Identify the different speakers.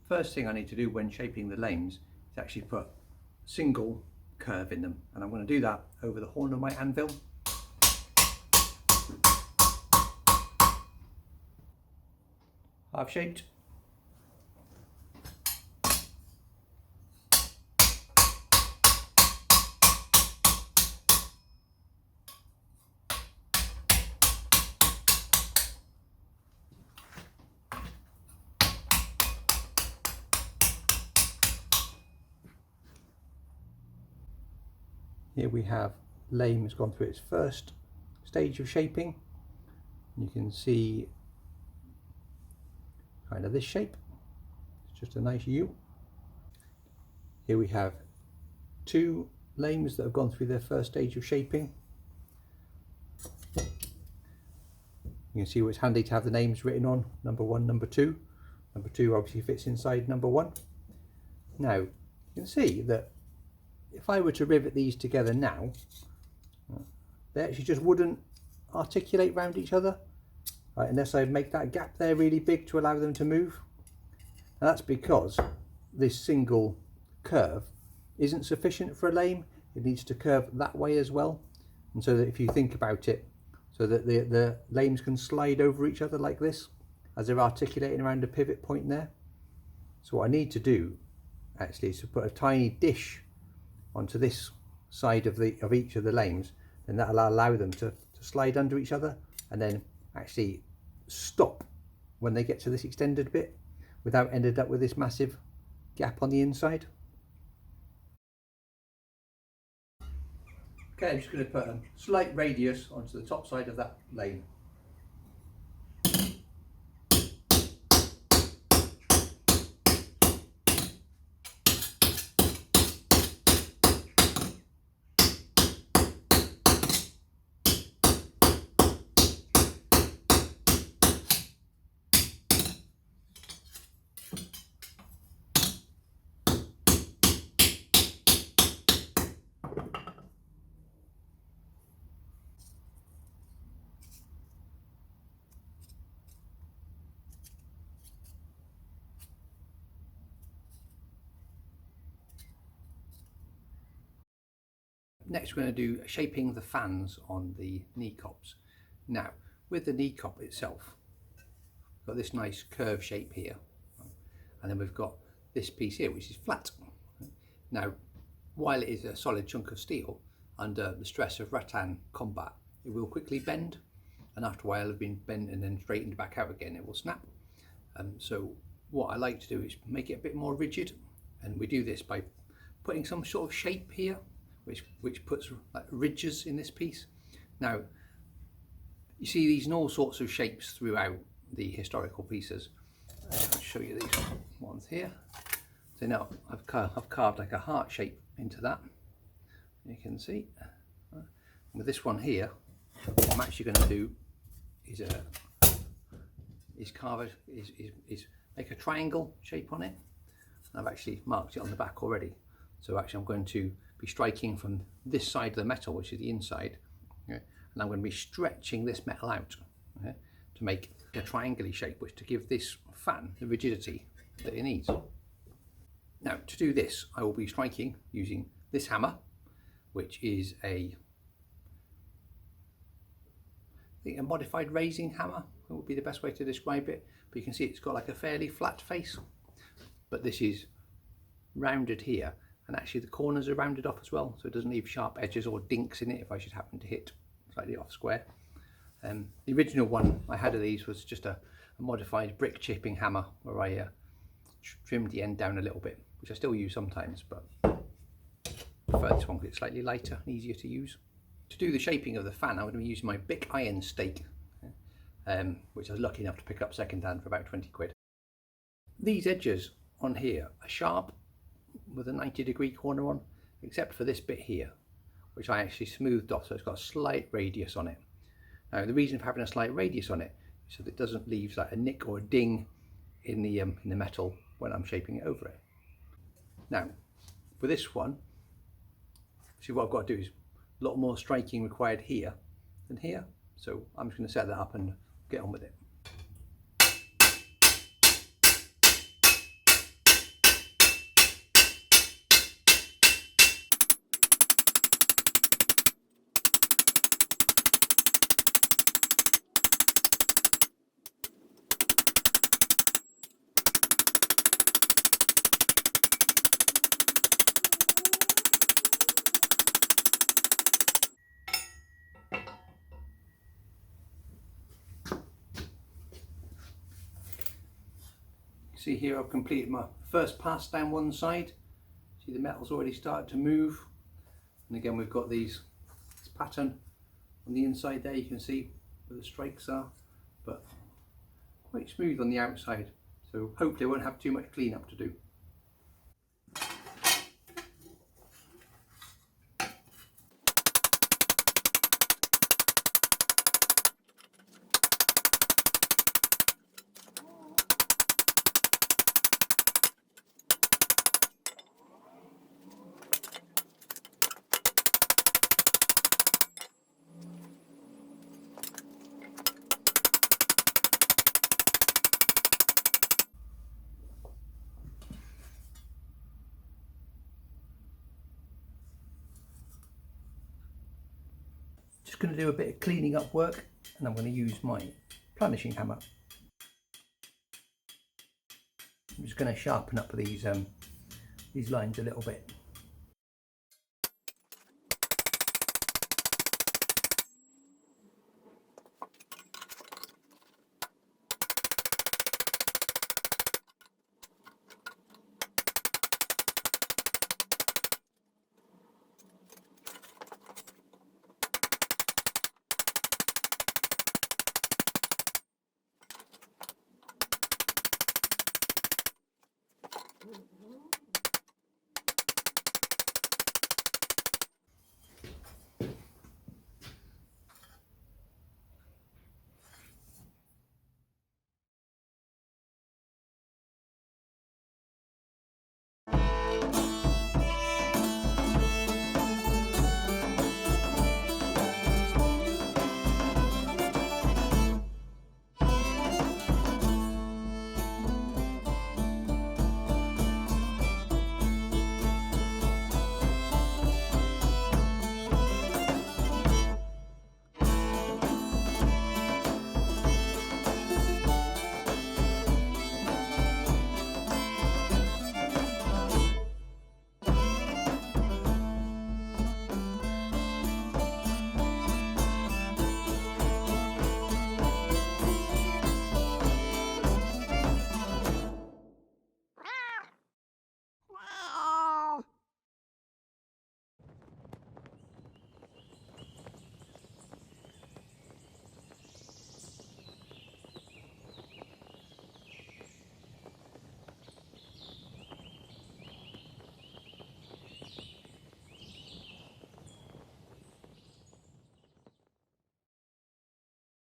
Speaker 1: First thing I need to do when shaping the lames is actually put a single curve in them, and I'm going to do that over the horn of my anvil. I've shaped. Here we have lame has gone through its first stage of shaping. You can see kind of this shape. It's just a nice U. Here we have two lames that have gone through their first stage of shaping. You can see where it's handy to have the names written on, number 1, number 2. Number 2 obviously fits inside number 1. Now you can see that if I were to rivet these together now, they actually just wouldn't articulate round each other, right, unless I make that gap there really big to allow them to move. And that's because this single curve isn't sufficient for a lame. It needs to curve that way as well. And so that if you think about it, so that the lames can slide over each other like this as they're articulating around a pivot point there. So what I need to do actually is to put a tiny dish onto this side of each of the lames, then that'll allow them to slide under each other and then actually stop when they get to this extended bit without ending up with this massive gap on the inside. Okay, I'm just going to put a slight radius onto the top side of that lame. Next we're going to do shaping the fans on the knee cops. Now with the knee cop itself, we've got this nice curve shape here, and then we've got this piece here which is flat. Now while it is a solid chunk of steel, under the stress of rattan combat it will quickly bend, and after a while of being bent and then straightened back out again it will snap. So what I like to do is make it a bit more rigid, and we do this by putting some sort of shape here which puts like ridges in this piece. Now you see these in all sorts of shapes throughout the historical pieces. I'll show you these ones here. So now I've carved like a heart shape into that, you can see. With this one here, what I'm actually going to do is make a triangle shape on it. I've actually marked it on the back already. So actually I'm going to be striking from this side of the metal, which is the inside, okay? And I'm going to be stretching this metal out, okay, to make a triangular shape, which to give this fan the rigidity that it needs. Now to do this I will be striking using this hammer, which is I think a modified raising hammer would be the best way to describe it, but you can see it's got like a fairly flat face, but this is rounded here, and actually the corners are rounded off as well, so it doesn't leave sharp edges or dinks in it if I should happen to hit slightly off square. The original one I had of these was just a modified brick chipping hammer where I trimmed the end down a little bit, which I still use sometimes, but I prefer this one because it's slightly lighter and easier to use. To do the shaping of the fan I'm going to be using my Bic iron stake, which I was lucky enough to pick up second hand for about 20 quid. These edges on here are sharp with a 90-degree corner on, except for this bit here, which I actually smoothed off, so it's got a slight radius on it. Now the reason for having a slight radius on it is so that it doesn't leave like a nick or a ding in the metal when I'm shaping it over it. Now for this one, see what I've got to do is a lot more striking required here than here, so I'm just going to set that up and get on with it. See here, I've completed my first pass down one side. See the metal's already started to move. And again, we've got this pattern on the inside there. You can see where the strikes are, but quite smooth on the outside. So hopefully I won't have too much cleanup to do. Just going to do a bit of cleaning up work, and I'm going to use my planishing hammer. I'm just going to sharpen up these lines a little bit.